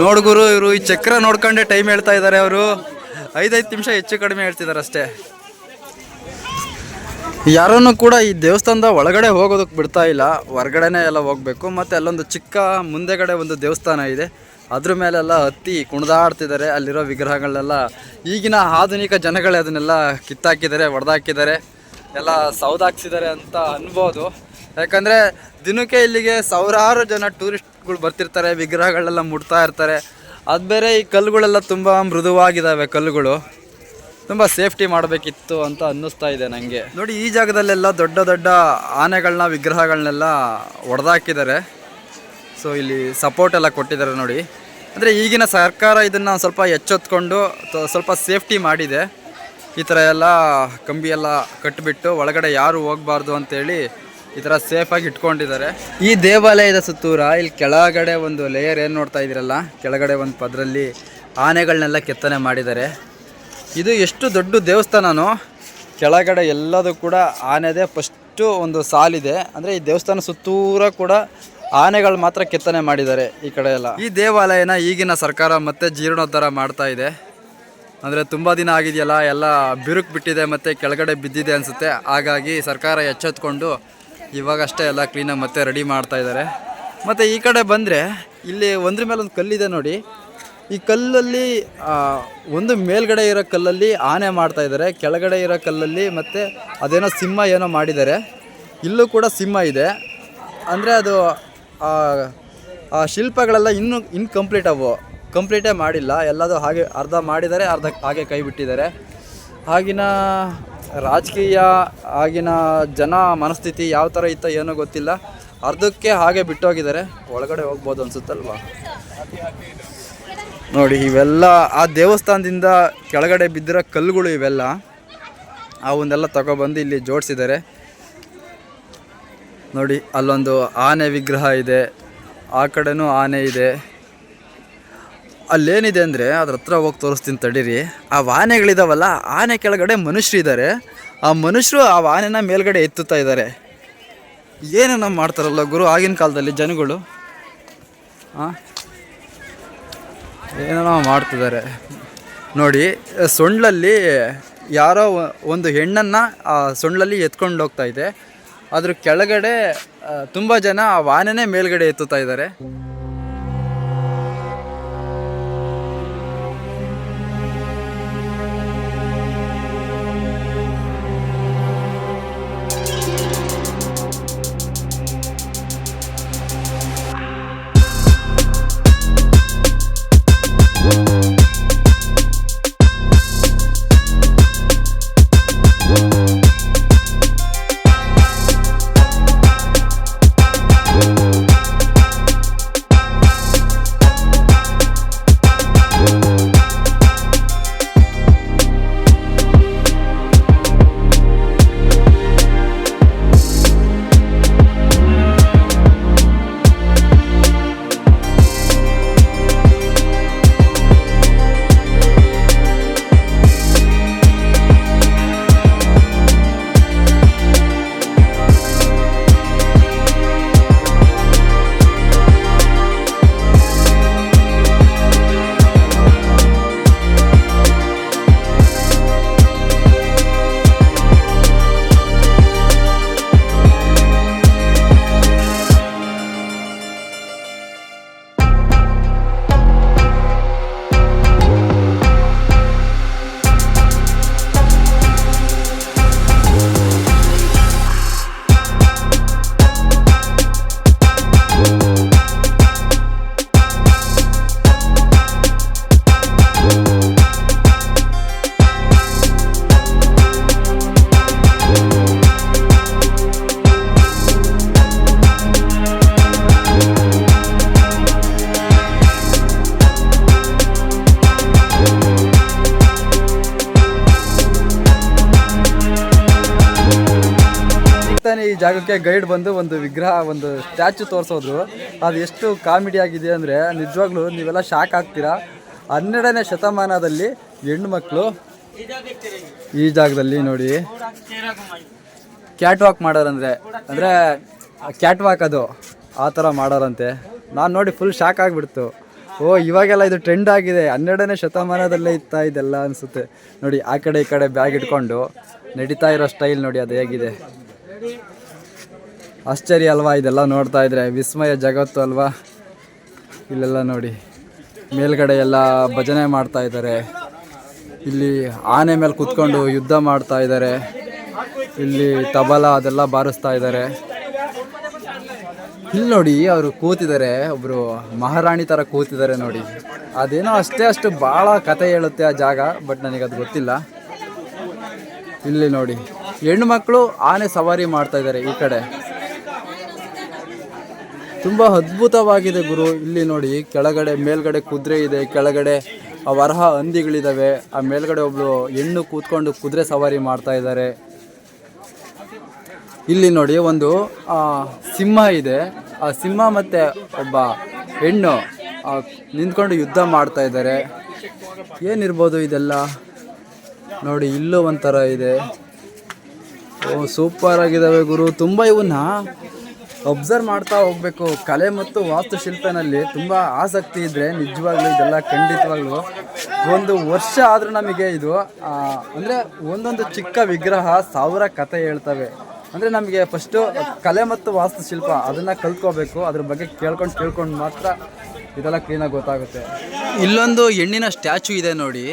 S1: ನೋಡು ಗುರು, ಇವರು ಈ ಚಕ್ರ ನೋಡ್ಕೊಂಡೆ ಟೈಮ್ ಹೇಳ್ತಾ ಇದ್ದಾರೆ. ಅವರು 5-5 ನಿಮಿಷ ಹೆಚ್ಚು ಕಡಿಮೆ ಹೇಳ್ತಿದ್ದಾರೆ ಅಷ್ಟೇ. ಯಾರನ್ನು ಕೂಡ ಈ ದೇವಸ್ಥಾನದ ಒಳಗಡೆ ಹೋಗೋದಕ್ಕೆ ಬಿಡ್ತಾ ಇಲ್ಲ, ಹೊರಗಡೆನೇ ಎಲ್ಲ ಹೋಗಬೇಕು. ಮತ್ತು ಅಲ್ಲೊಂದು ಚಿಕ್ಕ ಮುಂದೆಗಡೆ ಒಂದು ದೇವಸ್ಥಾನ ಇದೆ, ಅದ್ರ ಮೇಲೆಲ್ಲ ಹತ್ತಿ ಕುಣಿದಾಡ್ತಿದ್ದಾರೆ. ಅಲ್ಲಿರೋ ವಿಗ್ರಹಗಳನ್ನೆಲ್ಲ ಈಗಿನ ಆಧುನಿಕ ಜನಗಳೇ ಅದನ್ನೆಲ್ಲ ಕಿತ್ತಾಕಿದ್ದಾರೆ, ಹೊಡೆದಾಕಿದ್ದಾರೆ, ಎಲ್ಲ ಸೌದಾಕ್ಸಿದ್ದಾರೆ ಅಂತ ಅನ್ಬೋದು. ಯಾಕಂದರೆ ದಿನಕ್ಕೆ ಇಲ್ಲಿಗೆ ಸಾವಿರಾರು ಜನ ಟೂರಿಸ್ಟ್ಗಳು ಬರ್ತಿರ್ತಾರೆ, ವಿಗ್ರಹಗಳೆಲ್ಲ ಮುಟ್ತಾ ಇರ್ತಾರೆ. ಅದು ಬೇರೆ ಈ ಕಲ್ಲುಗಳೆಲ್ಲ ತುಂಬ ಮೃದುವಾಗಿದ್ದಾವೆ, ಕಲ್ಲುಗಳು ತುಂಬ ಸೇಫ್ಟಿ ಮಾಡಬೇಕಿತ್ತು ಅಂತ ಅನ್ನಿಸ್ತಾ ಇದೆ ನನಗೆ. ನೋಡಿ ಈ ಜಾಗದಲ್ಲೆಲ್ಲ ದೊಡ್ಡ ದೊಡ್ಡ ಆನೆಗಳನ್ನ ವಿಗ್ರಹಗಳನ್ನೆಲ್ಲ ಹೊಡೆದಾಕಿದ್ದಾರೆ. ಸೊ ಇಲ್ಲಿ ಸಪೋರ್ಟ್ ಎಲ್ಲ ಕೊಟ್ಟಿದ್ದಾರೆ ನೋಡಿ. ಅಂದರೆ ಈಗಿನ ಸರ್ಕಾರ ಇದನ್ನು ಸ್ವಲ್ಪ ಎಚ್ಚೆತ್ಕೊಂಡು ಸ್ವಲ್ಪ ಸೇಫ್ಟಿ ಮಾಡಿದೆ. ಈ ಥರ ಎಲ್ಲ ಕಂಬಿ ಎಲ್ಲ ಕಟ್ಟಿಬಿಟ್ಟು ಒಳಗಡೆ ಯಾರು ಹೋಗಬಾರ್ದು ಅಂತೇಳಿ ಈ ಥರ ಸೇಫಾಗಿ ಇಟ್ಕೊಂಡಿದ್ದಾರೆ. ಈ ದೇವಾಲಯದ ಸುತ್ತೂರ ಇಲ್ಲಿ ಕೆಳಗಡೆ ಒಂದು ಲೇಯರ್ ಏನು ನೋಡ್ತಾ ಇದ್ದೀರಲ್ಲ, ಕೆಳಗಡೆ ಒಂದು ಪದರಲ್ಲಿ ಆನೆಗಳನ್ನೆಲ್ಲ ಕೆತ್ತನೆ ಮಾಡಿದ್ದಾರೆ. ಇದು ಎಷ್ಟು ದೊಡ್ಡ ದೇವಸ್ಥಾನನೋ, ಕೆಳಗಡೆ ಎಲ್ಲದೂ ಕೂಡ ಆನೆದೇ ಫಸ್ಟು ಒಂದು ಸಾಲಿದೆ. ಅಂದರೆ ಈ ದೇವಸ್ಥಾನ ಸುತ್ತೂರ ಕೂಡ ಆನೆಗಳು ಮಾತ್ರ ಕೆತ್ತನೆ ಮಾಡಿದ್ದಾರೆ ಈ ಕಡೆ ಎಲ್ಲ. ಈ ದೇವಾಲಯನ ಈಗಿನ ಸರ್ಕಾರ ಮತ್ತೆ ಜೀರ್ಣೋದ್ಧಾರ ಮಾಡ್ತಾ ಇದೆ. ಅಂದರೆ ತುಂಬ ದಿನ ಆಗಿದೆಯಲ್ಲ, ಎಲ್ಲ ಬಿರುಕು ಬಿಟ್ಟಿದೆ ಮತ್ತು ಕೆಳಗಡೆ ಬಿದ್ದಿದೆ ಅನಿಸುತ್ತೆ. ಹಾಗಾಗಿ ಸರ್ಕಾರ ಎಚ್ಚೆತ್ಕೊಂಡು ಇವಾಗಷ್ಟೇ ಎಲ್ಲ ಕ್ಲೀನಾಗಿ ಮತ್ತೆ ರೆಡಿ ಮಾಡ್ತಾ ಇದ್ದಾರೆ. ಮತ್ತು ಈ ಕಡೆ ಬಂದರೆ ಇಲ್ಲಿ ಒಂದ್ರ ಮೇಲೆ ಒಂದು ಕಲ್ಲಿದೆ ನೋಡಿ. ಈ ಕಲ್ಲಲ್ಲಿ ಒಂದು ಮೇಲ್ಗಡೆ ಇರೋ ಕಲ್ಲಲ್ಲಿ ಆನೆ ಮಾಡ್ತಾ ಇದ್ದಾರೆ, ಕೆಳಗಡೆ ಇರೋ ಕಲ್ಲಲ್ಲಿ ಮತ್ತು ಅದೇನೋ ಸಿಂಹ ಏನೋ ಮಾಡಿದ್ದಾರೆ. ಇಲ್ಲೂ ಕೂಡ ಸಿಂಹ ಇದೆ. ಅಂದರೆ ಅದು ಆ ಶಿಲ್ಪಗಳೆಲ್ಲ ಇನ್ನೂ ಇನ್ಕಂಪ್ಲೀಟ್, ಅವು ಕಂಪ್ಲೀಟೇ ಮಾಡಿಲ್ಲ. ಎಲ್ಲದೂ ಹಾಗೆ ಅರ್ಧ ಮಾಡಿದ್ದಾರೆ, ಅರ್ಧ ಹಾಗೆ ಕೈ ಬಿಟ್ಟಿದ್ದಾರೆ. ಆಗಿನ ರಾಜಕೀಯ, ಆಗಿನ ಜನ ಮನಸ್ಥಿತಿ ಯಾವ ಥರ ಇತ್ತ ಏನೋ ಗೊತ್ತಿಲ್ಲ, ಅರ್ಧಕ್ಕೆ ಹಾಗೆ ಬಿಟ್ಟೋಗಿದ್ದಾರೆ. ಒಳಗಡೆ ಹೋಗ್ಬೋದು ಅನಿಸುತ್ತಲ್ವ. ನೋಡಿ ಇವೆಲ್ಲ ಆ ದೇವಸ್ಥಾನದಿಂದ ಕೆಳಗಡೆ ಬಿದ್ದಿರೋ ಕಲ್ಲುಗಳು ಇವೆಲ್ಲ, ಅವನ್ನೆಲ್ಲ ತಗೊಬಂದು ಇಲ್ಲಿ ಜೋಡಿಸಿದ್ದಾರೆ ನೋಡಿ. ಅಲ್ಲೊಂದು ಆನೆ ವಿಗ್ರಹ ಇದೆ, ಆ ಕಡೆನೂ ಆನೆ ಇದೆ. ಅಲ್ಲೇನಿದೆ ಅಂದರೆ ಅದ್ರ ಹತ್ರ ಹೋಗಿ ತೋರಿಸ್ತೀನಿ ತಡೀರಿ. ಆ ಆನೆಗಳಿದಾವಲ್ಲ, ಆನೆ ಕೆಳಗಡೆ ಮನುಷ್ಯರು ಇದ್ದಾರೆ. ಆ ಮನುಷ್ಯರು ಆ ಆನೆನ ಮೇಲ್ಗಡೆ ಎತ್ತುತ್ತಾ ಇದ್ದಾರೆ. ಏನೇನೋ ಮಾಡ್ತಾರಲ್ಲ ಗುರು ಆಗಿನ ಕಾಲದಲ್ಲಿ ಜನಗಳು. ಏನೋ ಮಾಡ್ತಿದ್ದಾರೆ ನೋಡಿ. ಸೊಂಡ್ಲಲ್ಲಿ ಯಾರೋ ಒಂದು ಹೆಣ್ಣನ್ನು ಆ ಸೊಂಡ್ಲಲ್ಲಿ ಎತ್ಕೊಂಡು ಹೋಗ್ತಾ ಇದೆ. ಅದ್ರ ಕೆಳಗಡೆ ತುಂಬ ಜನ ಆ ಆನೆನೇ ಮೇಲ್ಗಡೆ ಎತ್ತುತ್ತಾ ಇದ್ದಾರೆ. ಈ ಜಾಗಕ್ಕೆ ಗೈಡ್ ಬಂದು ಒಂದು ವಿಗ್ರಹ, ಒಂದು ಸ್ಟ್ಯಾಚು ತೋರಿಸೋದ್ರು. ಅದು ಎಷ್ಟು ಕಾಮಿಡಿ ಆಗಿದೆ ಅಂದರೆ ನಿಜವಾಗ್ಲೂ ನೀವೆಲ್ಲ ಶಾಕ್ ಆಗ್ತೀರಾ. 12ನೇ ಶತಮಾನದಲ್ಲಿ ಹೆಣ್ಣುಮಕ್ಕಳು ಈ ಜಾಗದಲ್ಲಿ ನೋಡಿ ಕ್ಯಾಟ್ ವಾಕ್ ಮಾಡೋರಂದ್ರೆ ಅಂದರೆ ಕ್ಯಾಟ್ ವಾಕ್ ಅದು ಆ ಥರ ಮಾಡೋರಂತೆ. ನಾನು ನೋಡಿ ಫುಲ್ ಶಾಕ್ ಆಗಿಬಿಡ್ತು. ಓ ಇವಾಗೆಲ್ಲ ಇದು ಟ್ರೆಂಡ್ ಆಗಿದೆ, 12ನೇ ಶತಮಾನದಲ್ಲೇ ಇತ್ತಾ ಇದೆಲ್ಲ ಅನಿಸುತ್ತೆ ನೋಡಿ. ಆ ಕಡೆ ಈ ಕಡೆ ಬ್ಯಾಗ್ ಇಟ್ಕೊಂಡು ನಡೀತಾ ಇರೋ ಸ್ಟೈಲ್ ನೋಡಿ ಅದು ಹೇಗಿದೆ. ಆಶ್ಚರ್ಯ ಅಲ್ವಾ ಇದೆಲ್ಲ ನೋಡ್ತಾ ಇದ್ರೆ, ವಿಸ್ಮಯ ಜಗತ್ತು ಅಲ್ವಾ. ಇಲ್ಲೆಲ್ಲ ನೋಡಿ ಮೇಲ್ಗಡೆ ಎಲ್ಲ ಭಜನೆ ಮಾಡ್ತಾ ಇದ್ದಾರೆ. ಇಲ್ಲಿ ಆನೆ ಮೇಲೆ ಕೂತ್ಕೊಂಡು ಯುದ್ಧ ಮಾಡ್ತಾ ಇದ್ದಾರೆ. ಇಲ್ಲಿ ತಬಲ ಅದೆಲ್ಲ ಬಾರಿಸ್ತಾ ಇದ್ದಾರೆ. ಇಲ್ಲಿ ನೋಡಿ ಅವರು ಕೂತಿದ್ದಾರೆ, ಒಬ್ಬರು ಮಹಾರಾಣಿ ಥರ ಕೂತಿದ್ದಾರೆ ನೋಡಿ. ಅದೇನೋ ಅಷ್ಟು ಭಾಳ ಕತೆ ಹೇಳುತ್ತೆ ಆ ಜಾಗ, ಬಟ್ ನನಗದು ಗೊತ್ತಿಲ್ಲ. ಇಲ್ಲಿ ನೋಡಿ ಹೆಣ್ಣು ಮಕ್ಕಳು ಆನೆ ಸವಾರಿ ಮಾಡ್ತಾ ಇದ್ದಾರೆ. ಈ ಕಡೆ ತುಂಬ ಅದ್ಭುತವಾಗಿದೆ ಗುರು. ಇಲ್ಲಿ ನೋಡಿ ಕೆಳಗಡೆ ಮೇಲ್ಗಡೆ ಕುದುರೆ ಇದೆ, ಕೆಳಗಡೆ ವರಹ ಹಂದಿಗಳಿದ್ದಾವೆ. ಆ ಮೇಲ್ಗಡೆ ಒಬ್ಳು ಹೆಣ್ಣು ಕೂತ್ಕೊಂಡು ಕುದುರೆ ಸವಾರಿ ಮಾಡ್ತಾ ಇದ್ದಾರೆ. ಇಲ್ಲಿ ನೋಡಿ ಒಂದು ಸಿಂಹ ಇದೆ. ಆ ಸಿಂಹ ಮತ್ತು ಒಬ್ಬ ಹೆಣ್ಣು ನಿಂತ್ಕೊಂಡು ಯುದ್ಧ ಮಾಡ್ತಾ ಇದ್ದಾರೆ. ಏನಿರ್ಬೋದು ಇದೆಲ್ಲ ನೋಡಿ. ಇಲ್ಲೂ ಒಂಥರ ಇದೆ. ಓ ಸೂಪರ್ ಆಗಿದ್ದಾವೆ ಗುರು. ತುಂಬ ಇವನ್ನ ಅಬ್ಸರ್ವ್ ಮಾಡ್ತಾ ಹೋಗಬೇಕು. ಕಲೆ ಮತ್ತು ವಾಸ್ತುಶಿಲ್ಪನಲ್ಲಿ ತುಂಬ ಆಸಕ್ತಿ ಇದ್ದರೆ ನಿಜವಾಗ್ಲೂ ಇದೆಲ್ಲ ಖಂಡಿತವಾಗ್ಲೂ ಒಂದು ವರ್ಷ ಆದರೂ ನಮಗೆ ಇದು ಅಂದರೆ ಒಂದೊಂದು ಚಿಕ್ಕ ವಿಗ್ರಹ 1000 ಕತೆ ಹೇಳ್ತವೆ. ಅಂದರೆ ನಮಗೆ ಫಸ್ಟು ಕಲೆ ಮತ್ತು ವಾಸ್ತುಶಿಲ್ಪ ಅದನ್ನು ಕಲ್ತ್ಕೋಬೇಕು. ಅದ್ರ ಬಗ್ಗೆ ಕೇಳ್ಕೊಂಡು ಮಾತ್ರ ಇದೆಲ್ಲ ಕ್ಲೀನಾಗಿ ಗೊತ್ತಾಗುತ್ತೆ. ಇಲ್ಲೊಂದು ಹೆಣ್ಣಿನ ಸ್ಟ್ಯಾಚು ಇದೆ ನೋಡಿ.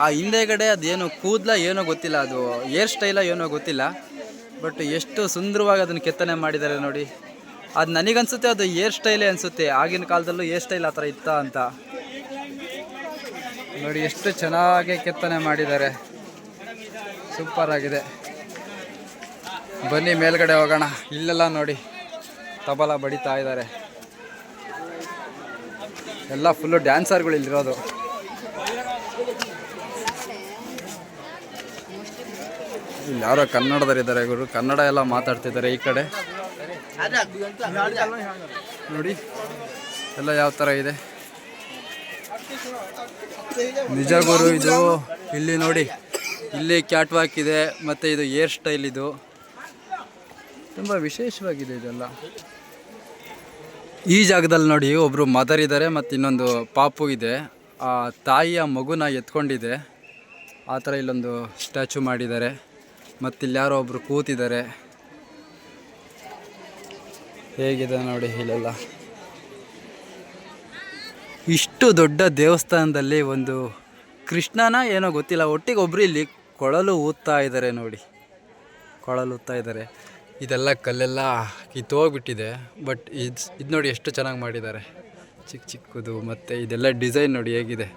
S1: ಆ ಹಿಂದೆಗಡೆ ಅದೇನು ಕೂದಲ ಏನೋ ಗೊತ್ತಿಲ್ಲ, ಅದು ಹೇರ್ ಸ್ಟೈಲ ಏನೋ ಗೊತ್ತಿಲ್ಲ, ಬಟ್ ಎಷ್ಟು ಸುಂದರವಾಗಿ ಅದನ್ನು ಕೆತ್ತನೆ ಮಾಡಿದ್ದಾರೆ ನೋಡಿ. ಅದು ನನಗನ್ಸುತ್ತೆ ಅದು ಹೇರ್ ಸ್ಟೈಲೇ ಅನಿಸುತ್ತೆ. ಆಗಿನ ಕಾಲದಲ್ಲೂ ಹೇರ್ ಸ್ಟೈಲ್ ಆ ಥರ ಇತ್ತ ಅಂತ ನೋಡಿ. ಎಷ್ಟು ಚೆನ್ನಾಗಿ ಕೆತ್ತನೆ ಮಾಡಿದ್ದಾರೆ, ಸೂಪರ್ ಆಗಿದೆ. ಬನ್ನಿ ಮೇಲ್ಗಡೆ ಹೋಗೋಣ. ಇಲ್ಲೆಲ್ಲ ನೋಡಿ ತಬಲ ಬಡಿತಾ ಇದ್ದಾರೆ. ಎಲ್ಲ ಫುಲ್ಲು ಡ್ಯಾನ್ಸರ್ಗಳು ಇಲ್ಲಿರೋದು. ಇಲ್ಲಿ ಯಾರೋ ಕನ್ನಡದಲ್ಲಿದ್ದಾರೆ ಗುರು, ಕನ್ನಡ ಎಲ್ಲ ಮಾತಾಡ್ತಿದ್ದಾರೆ. ಈ ಕಡೆ ನೋಡಿ ಎಲ್ಲ ಯಾವ ಥರ ಇದೆ ನಿಜ ಗುರು. ಇದು ಇಲ್ಲಿ ನೋಡಿ, ಇಲ್ಲಿ ಕ್ಯಾಟ್ ವಾಕ್ ಇದೆ, ಮತ್ತು ಇದು ಹೇರ್ ಸ್ಟೈಲ್. ಇದು ತುಂಬ ವಿಶೇಷವಾಗಿದೆ ಇದೆಲ್ಲ. ಈ ಜಾಗದಲ್ಲಿ ನೋಡಿ ಒಬ್ಬರು ಮದರ್ ಇದ್ದಾರೆ ಮತ್ತು ಇನ್ನೊಂದು ಪಾಪು ಇದೆ. ಆ ತಾಯಿಯ ಮಗುನ ಎತ್ಕೊಂಡಿದೆ. ಆ ಥರ ಇಲ್ಲೊಂದು ಸ್ಟ್ಯಾಚು ಮಾಡಿದ್ದಾರೆ. ಮತ್ತಿಲ್ಯಾರೋ ಒಬ್ಬರು ಕೂತಿದ್ದಾರೆ. ಹೇಗಿದೆ ನೋಡಿ ಇಲ್ಲೆಲ್ಲ. ಇಷ್ಟು ದೊಡ್ಡ ದೇವಸ್ಥಾನದಲ್ಲಿ ಒಂದು ಕೃಷ್ಣನ ಏನೋ ಗೊತ್ತಿಲ್ಲ, ಒಟ್ಟಿಗೆ ಒಬ್ಬರು ಇಲ್ಲಿ ಕೊಳಲು ಊದ್ತಾ ಇದ್ದಾರೆ ನೋಡಿ, ಕೊಳಲು ಊದ್ತಾ ಇದ್ದಾರೆ. ಇದೆಲ್ಲ ಕಲ್ಲೆಲ್ಲ ಕಿತ್ತೋಗ್ಬಿಟ್ಟಿದೆ. ಬಟ್ ಇದು ನೋಡಿ ಎಷ್ಟು ಚೆನ್ನಾಗಿ ಮಾಡಿದ್ದಾರೆ, ಚಿಕ್ಕ ಚಿಕ್ಕದು. ಮತ್ತು ಇದೆಲ್ಲ ಡಿಸೈನ್ ನೋಡಿ ಹೇಗಿದೆ.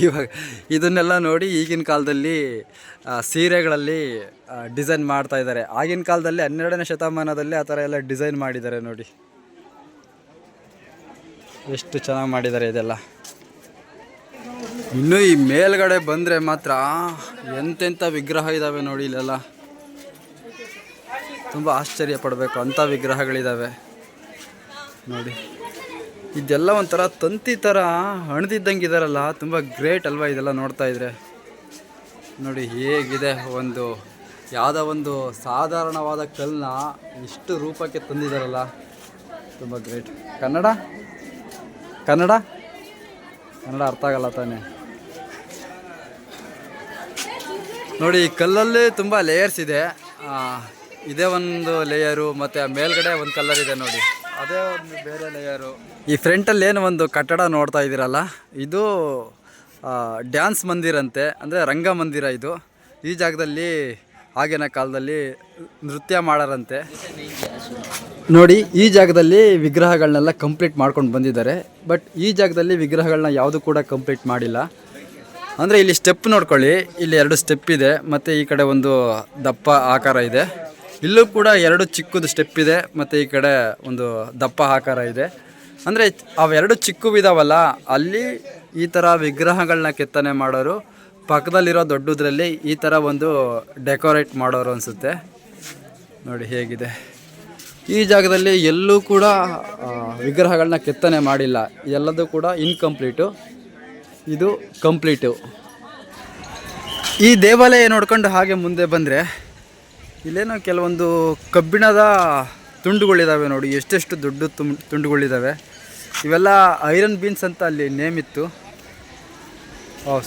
S1: ಇವಾಗ ಇದನ್ನೆಲ್ಲ ನೋಡಿ ಈಗಿನ ಕಾಲದಲ್ಲಿ ಸೀರೆಗಳಲ್ಲಿ ಡಿಸೈನ್ ಮಾಡ್ತಾ ಇದ್ದಾರೆ. ಆಗಿನ ಕಾಲದಲ್ಲಿ 12ನೇ ಶತಮಾನದಲ್ಲಿ ಆ ಥರ ಎಲ್ಲ ಡಿಸೈನ್ ಮಾಡಿದ್ದಾರೆ ನೋಡಿ, ಎಷ್ಟು ಚೆನ್ನಾಗಿ ಮಾಡಿದ್ದಾರೆ ಇದೆಲ್ಲ. ಇನ್ನು ಈ ಮೇಲ್ಗಡೆ ಬಂದರೆ ಮಾತ್ರ ಎಂತೆಂಥ ವಿಗ್ರಹ ಇದ್ದಾವೆ ನೋಡಿ ಇಲ್ಲೆಲ್ಲ. ತುಂಬ ಆಶ್ಚರ್ಯ ಪಡಬೇಕು ಅಂಥ ವಿಗ್ರಹಗಳಿದ್ದಾವೆ ನೋಡಿ. ಇದೆಲ್ಲ ಒಂಥರ ತಂತಿ ಥರ ಹಣದಿದ್ದಂಗೆ ಇದಾರಲ್ಲ, ತುಂಬ ಗ್ರೇಟ್ ಅಲ್ವಾ ಇದೆಲ್ಲ ನೋಡ್ತಾ ಇದ್ರೆ. ನೋಡಿ ಹೇಗಿದೆ, ಒಂದು ಯಾವುದೋ ಒಂದು ಸಾಧಾರಣವಾದ ಕಲ್ಲನ್ನ ಇಷ್ಟು ರೂಪಕ್ಕೆ ತಂದಿದ್ದಾರಲ್ಲ, ತುಂಬ ಗ್ರೇಟ್. ಕನ್ನಡ ಕನ್ನಡ ಕನ್ನಡ ಅರ್ಥ ಆಗಲ್ಲ ತಾನೇ. ನೋಡಿ ಈ ಕಲ್ಲಲ್ಲಿ ತುಂಬ ಲೇಯರ್ಸ್ ಇದೆ. ಇದೇ ಒಂದು ಲೇಯರು, ಮತ್ತು ಮೇಲ್ಗಡೆ ಒಂದು ಕಲರ್ ಇದೆ ನೋಡಿ, ಅದೇ ಒಂದು ಬೇರೆ ಲೇಯರು. ಈ ಫ್ರಂಟಲ್ಲಿ ಏನು ಒಂದು ಕಟ್ಟಡ ನೋಡ್ತಾ ಇದ್ದೀರಲ್ಲ, ಇದು ಡ್ಯಾನ್ಸ್ ಮಂದಿರಂತೆ, ಅಂದರೆ ರಂಗಮಂದಿರ ಇದು. ಈ ಜಾಗದಲ್ಲಿ ಆಗಿನ ಕಾಲದಲ್ಲಿ ನೃತ್ಯ ಮಾಡಾರಂತೆ ನೋಡಿ. ಈ ಜಾಗದಲ್ಲಿ ವಿಗ್ರಹಗಳನ್ನೆಲ್ಲ ಕಂಪ್ಲೀಟ್ ಮಾಡ್ಕೊಂಡು ಬಂದಿದ್ದಾರೆ. ಬಟ್ ಈ ಜಾಗದಲ್ಲಿ ವಿಗ್ರಹಗಳನ್ನ ಯಾವುದು ಕೂಡ ಕಂಪ್ಲೀಟ್ ಮಾಡಿಲ್ಲ. ಅಂದರೆ ಇಲ್ಲಿ ಸ್ಟೆಪ್ ನೋಡ್ಕೊಳ್ಳಿ, ಇಲ್ಲಿ 2 ಸ್ಟೆಪ್ ಇದೆ, ಮತ್ತು ಈ ಕಡೆ ಒಂದು ದಪ್ಪ ಆಕಾರ ಇದೆ. ಇಲ್ಲೂ ಕೂಡ 2 ಚಿಕ್ಕದು ಸ್ಟೆಪ್ ಇದೆ, ಮತ್ತು ಈ ಕಡೆ ಒಂದು ದಪ್ಪ ಆಕಾರ ಇದೆ. ಅಂದರೆ ಅವೆರಡು ಚಿಕ್ಕವಿದಾವಲ್ಲ, ಅಲ್ಲಿ ಈ ಥರ ವಿಗ್ರಹಗಳನ್ನ ಕೆತ್ತನೆ ಮಾಡೋರು, ಪಕ್ಕದಲ್ಲಿರೋ ದೊಡ್ಡದ್ರಲ್ಲಿ ಈ ಥರ ಒಂದು ಡೆಕೋರೇಟ್ ಮಾಡೋರು ಅನಿಸುತ್ತೆ ನೋಡಿ ಹೇಗಿದೆ. ಈ ಜಾಗದಲ್ಲಿ ಎಲ್ಲೂ ಕೂಡ ವಿಗ್ರಹಗಳನ್ನ ಕೆತ್ತನೆ ಮಾಡಿಲ್ಲ, ಎಲ್ಲದೂ ಕೂಡ ಇನ್ಕಂಪ್ಲೀಟು, ಇದು ಕಂಪ್ಲೀಟು. ಈ ದೇವಾಲಯ ನೋಡ್ಕೊಂಡು ಹಾಗೆ ಮುಂದೆ ಬಂದರೆ ಇಲ್ಲೇನೋ ಕೆಲವೊಂದು ಕಬ್ಬಿಣದ ತುಂಡುಗಳಿದ್ದಾವೆ ನೋಡಿ, ಎಷ್ಟೆಷ್ಟು ದೊಡ್ಡ ತುಂಡುಗಳಿದ್ದಾವೆ. ಇವೆಲ್ಲ ಐರನ್ ಬೀನ್ಸ್ ಅಂತ ಅಲ್ಲಿ ನೇಮ್ ಇತ್ತು.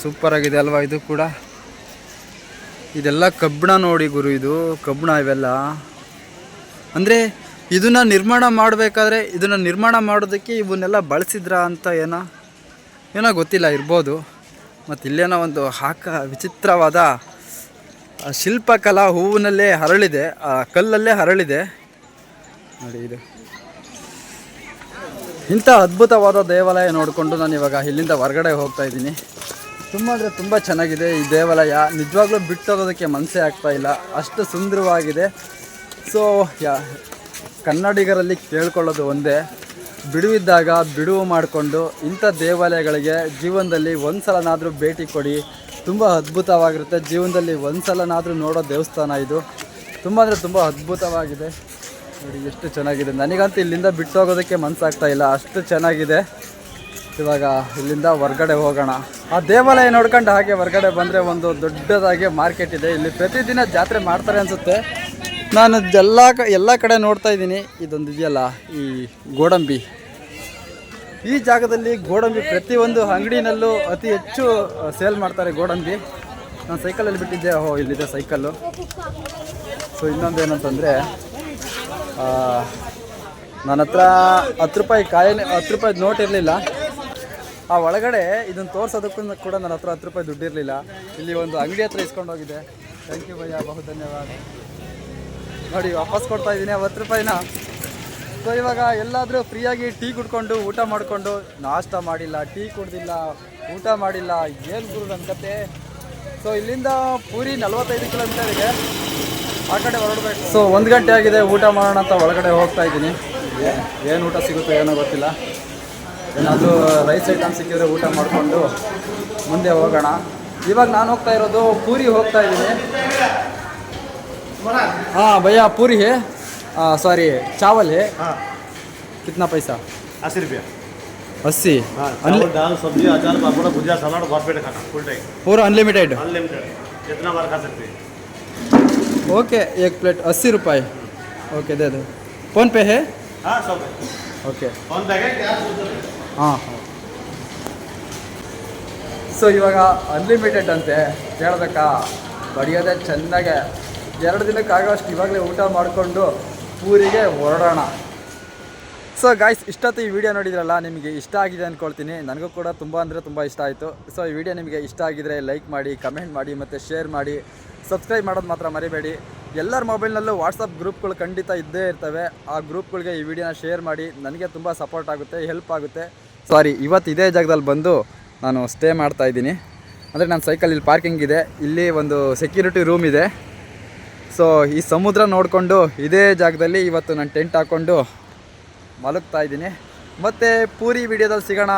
S1: ಸೂಪರಾಗಿದೆ ಅಲ್ವಾ ಇದು ಕೂಡ. ಇದೆಲ್ಲ ಕಬ್ಬಿಣ ನೋಡಿ ಗುರು, ಇದು ಕಬ್ಬಿಣ ಇವೆಲ್ಲ. ಅಂದರೆ ಇದನ್ನು ನಿರ್ಮಾಣ ಮಾಡಬೇಕಾದ್ರೆ, ಇದನ್ನು ನಿರ್ಮಾಣ ಮಾಡೋದಕ್ಕೆ ಇವನ್ನೆಲ್ಲ ಬಳಸಿದ್ರ ಅಂತ ಏನೋ ಗೊತ್ತಿಲ್ಲ, ಇರ್ಬೋದು. ಮತ್ತು ಇಲ್ಲೇನೋ ಒಂದು ವಿಚಿತ್ರವಾದ ಶಿಲ್ಪಕಲಾ ಹೂವಿನಲ್ಲೇ ಹರಳಿದೆ, ಕಲ್ಲಲ್ಲೇ ಹರಳಿದೆ ನೋಡಿ ಇದು. ಇಂಥ ಅದ್ಭುತವಾದ ದೇವಾಲಯ ನೋಡಿಕೊಂಡು ನಾನು ಇವಾಗ ಇಲ್ಲಿಂದ ಹೊರಗಡೆ ಹೋಗ್ತಾ ಇದ್ದೀನಿ. ತುಂಬ ಅಂದರೆ ತುಂಬ ಚೆನ್ನಾಗಿದೆ ಈ ದೇವಾಲಯ. ನಿಜವಾಗ್ಲೂ ಬಿಟ್ಟೋಗೋದಕ್ಕೆ ಮನಸ್ಸೇ ಆಗ್ತಾ ಇಲ್ಲ, ಅಷ್ಟು ಸುಂದರವಾಗಿದೆ. ಸೊ ಕನ್ನಡಿಗರಲ್ಲಿ ಕೇಳ್ಕೊಳ್ಳೋದು ಒಂದೇ, ಬಿಡುವಿದ್ದಾಗ ಬಿಡುವು ಮಾಡಿಕೊಂಡು ಇಂಥ ದೇವಾಲಯಗಳಿಗೆ ಜೀವನದಲ್ಲಿ ಒಂದು ಸಲನಾದರೂ ಭೇಟಿ ಕೊಡಿ. ತುಂಬ ಅದ್ಭುತವಾಗಿರುತ್ತೆ. ಜೀವನದಲ್ಲಿ ಒಂದು ಸಲನಾದರೂ ನೋಡೋ ದೇವಸ್ಥಾನ ಇದು. ತುಂಬ ಅಂದರೆ ತುಂಬ ಅದ್ಭುತವಾಗಿದೆ ನೋಡಿ, ಎಷ್ಟು ಚೆನ್ನಾಗಿದೆ. ನನಗಂತೂ ಇಲ್ಲಿಂದ ಬಿಟ್ಟು ಹೋಗೋದಕ್ಕೆ ಮನಸ್ಸಾಗ್ತಾ ಇಲ್ಲ, ಅಷ್ಟು ಚೆನ್ನಾಗಿದೆ. ಇವಾಗ ಇಲ್ಲಿಂದ ಹೊರ್ಗಡೆ ಹೋಗೋಣ. ಆ ದೇವಾಲಯ ನೋಡ್ಕೊಂಡು ಹಾಗೆ ಹೊರಗಡೆ ಬಂದರೆ ಒಂದು ದೊಡ್ಡದಾಗಿ ಮಾರ್ಕೆಟ್ ಇದೆ. ಇಲ್ಲಿ ಪ್ರತಿದಿನ ಜಾತ್ರೆ ಮಾಡ್ತಾರೆ ಅನಿಸುತ್ತೆ. ನಾನು ಎಲ್ಲ ಕಡೆ ನೋಡ್ತಾ ಇದ್ದೀನಿ. ಇದೊಂದು ಇದೆಯಲ್ಲ ಈ ಗೋಡಂಬಿ, ಈ ಜಾಗದಲ್ಲಿ ಗೋಡಂಬಿ ಪ್ರತಿಯೊಂದು ಅಂಗಡಿನಲ್ಲೂ ಅತಿ ಹೆಚ್ಚು ಸೇಲ್ ಮಾಡ್ತಾರೆ ಗೋಡಂಬಿ. ನಾನು ಸೈಕಲಲ್ಲಿ ಬಿಟ್ಟಿದ್ದೆ, ಇಲ್ಲಿದೆ ಸೈಕಲ್ಲು. ಸೊ ಇನ್ನೊಂದು ಏನಂತಂದರೆ, ನನ್ನ ಹತ್ರ 10 ರೂಪಾಯಿ 10 ರೂಪಾಯಿ ನೋಟ್ ಇರಲಿಲ್ಲ. ಆ ಒಳಗಡೆ ಇದನ್ನು ತೋರಿಸೋದಕ್ಕೂ ಕೂಡ ನನ್ನ ಹತ್ರ 10 ರೂಪಾಯಿ ದುಡ್ಡು ಇರಲಿಲ್ಲ. ಇಲ್ಲಿ ಒಂದು ಅಂಗಡಿ ಹತ್ರ ಇಸ್ಕೊಂಡು ಹೋಗಿದೆ. ಥ್ಯಾಂಕ್ ಯು ಭಯ್ಯ, ಬಹು ಧನ್ಯವಾದ. ನೋಡಿ ವಾಪಸ್ ಕೊಡ್ತಾ ಇದ್ದೀನಿ 10 ರೂಪಾಯಿನ. ಸೊ ಇವಾಗ ಎಲ್ಲಾದರೂ ಫ್ರೀಯಾಗಿ ಟೀ ಕುಡ್ಕೊಂಡು ಊಟ ಮಾಡಿಕೊಂಡು, ನಾಷ್ಟ ಮಾಡಿಲ್ಲ, ಟೀ ಕುಡ್ದಿಲ್ಲ, ಊಟ ಮಾಡಿಲ್ಲ, ಏನು ಗುರು ನನ್ನ ಕತೆ. ಸೊ ಇಲ್ಲಿಂದ ಪೂರಿ 45 ಕಿಲೋಮೀಟರ್ ಇದೆ, ಆ ಕಡೆ ಹೊರಡಬೇಕು. ಸೊ 1 ಗಂಟೆ ಆಗಿದೆ, ಊಟ ಮಾಡೋಣ ಅಂತ ಒಳಗಡೆ ಹೋಗ್ತಾ ಇದ್ದೀನಿ. ಏನು ಊಟ ಸಿಗುತ್ತೋ ಏನೋ ಗೊತ್ತಿಲ್ಲ. ಏನಾದರೂ ರೈಸ್ ಐಟಮ್ ಸಿಕ್ಕಿದ್ರೆ ಊಟ ಮಾಡಿಕೊಂಡು ಮುಂದೆ ಹೋಗೋಣ. ಇವಾಗ ನಾನು ಹೋಗ್ತಾ ಇರೋದು ಪೂರಿ ಹೋಗ್ತಾ ಇದ್ದೀನಿ. हाँ भैया पूरी है, सॉरी चावल है।
S3: हाँ
S1: कितना पैसा?
S3: 80 रुपया।
S1: 80?
S3: हाँ, चावल दाल सब्जी अचार पापड़ भुजिया सलाद भरपेट खाना फुल टाइम
S1: पूरा अनलिमिटेड?
S3: अनलिमिटेड, जितना बार खा सकते हैं।
S1: ओके, 1 प्लेट 80 रुपये। ओके दे दो। फ़ोन पे है?
S3: हाँ सब है।
S1: ओके
S3: फोन पे है क्या?
S1: हाँ ಸೊ ಇವಾಗ ಅನ್ಲಿಮಿಟೆಡ್ ಅಂತೆ ಕೇಳಬೇಕಾ, ಬಡಿಯೋದೇ ಚೆನ್ನಾಗೆ 2 ದಿನಕ್ಕಾಗೋಷ್ಟು ಇವಾಗಲೇ ಊಟ ಮಾಡಿಕೊಂಡು ಊರಿಗೆ ಹೊರಡೋಣ. ಸೊ ಗಾಯ್ಸ್, ಇಷ್ಟೊತ್ತು ಈ ವಿಡಿಯೋ ನೋಡಿದ್ರಲ್ಲ, ನಿಮಗೆ ಇಷ್ಟ ಆಗಿದೆ ಅಂದ್ಕೊಳ್ತೀನಿ. ನನಗೂ ಕೂಡ ತುಂಬ ಅಂದರೆ ತುಂಬ ಇಷ್ಟ ಆಯಿತು. ಸೊ ಈ ವಿಡಿಯೋ ನಿಮಗೆ ಇಷ್ಟ ಆಗಿದರೆ ಲೈಕ್ ಮಾಡಿ, ಕಮೆಂಟ್ ಮಾಡಿ ಮತ್ತು ಶೇರ್ ಮಾಡಿ, ಸಬ್ಸ್ಕ್ರೈಬ್ ಮಾಡೋದು ಮಾತ್ರ ಮರಿಬೇಡಿ. ಎಲ್ಲರ ಮೊಬೈಲ್ನಲ್ಲೂ ವಾಟ್ಸಪ್ ಗ್ರೂಪ್ಗಳು ಖಂಡಿತ ಇದ್ದೇ ಇರ್ತವೆ. ಆ ಗ್ರೂಪ್ಗಳಿಗೆ ಈ ವಿಡಿಯೋನ ಶೇರ್ ಮಾಡಿ, ನನಗೆ ತುಂಬ ಸಪೋರ್ಟ್ ಆಗುತ್ತೆ, ಹೆಲ್ಪ್ ಆಗುತ್ತೆ. ಇವತ್ತು ಇದೇ ಜಾಗದಲ್ಲಿ ಬಂದು ನಾನು ಸ್ಟೇ ಮಾಡ್ತಾಯಿದ್ದೀನಿ. ಅಂದರೆ ನನ್ನ ಸೈಕಲ್ ಇಲ್ಲಿ ಪಾರ್ಕಿಂಗ್ ಇದೆ, ಇಲ್ಲಿ ಒಂದು ಸೆಕ್ಯೂರಿಟಿ ರೂಮ್ ಇದೆ. ಸೊ ಈ ಸಮುದ್ರ ನೋಡಿಕೊಂಡು ಇದೇ ಜಾಗದಲ್ಲಿ ಇವತ್ತು ನಾನು ಟೆಂಟ್ ಹಾಕ್ಕೊಂಡು ಮಲಗ್ತಾ ಇದ್ದೀನಿ. ಮತ್ತು ಪೂರಿ ವಿಡಿಯೋದಲ್ಲಿ ಸಿಗೋಣ.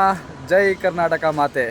S1: ಜೈ ಕರ್ನಾಟಕ ಮಾತೆ.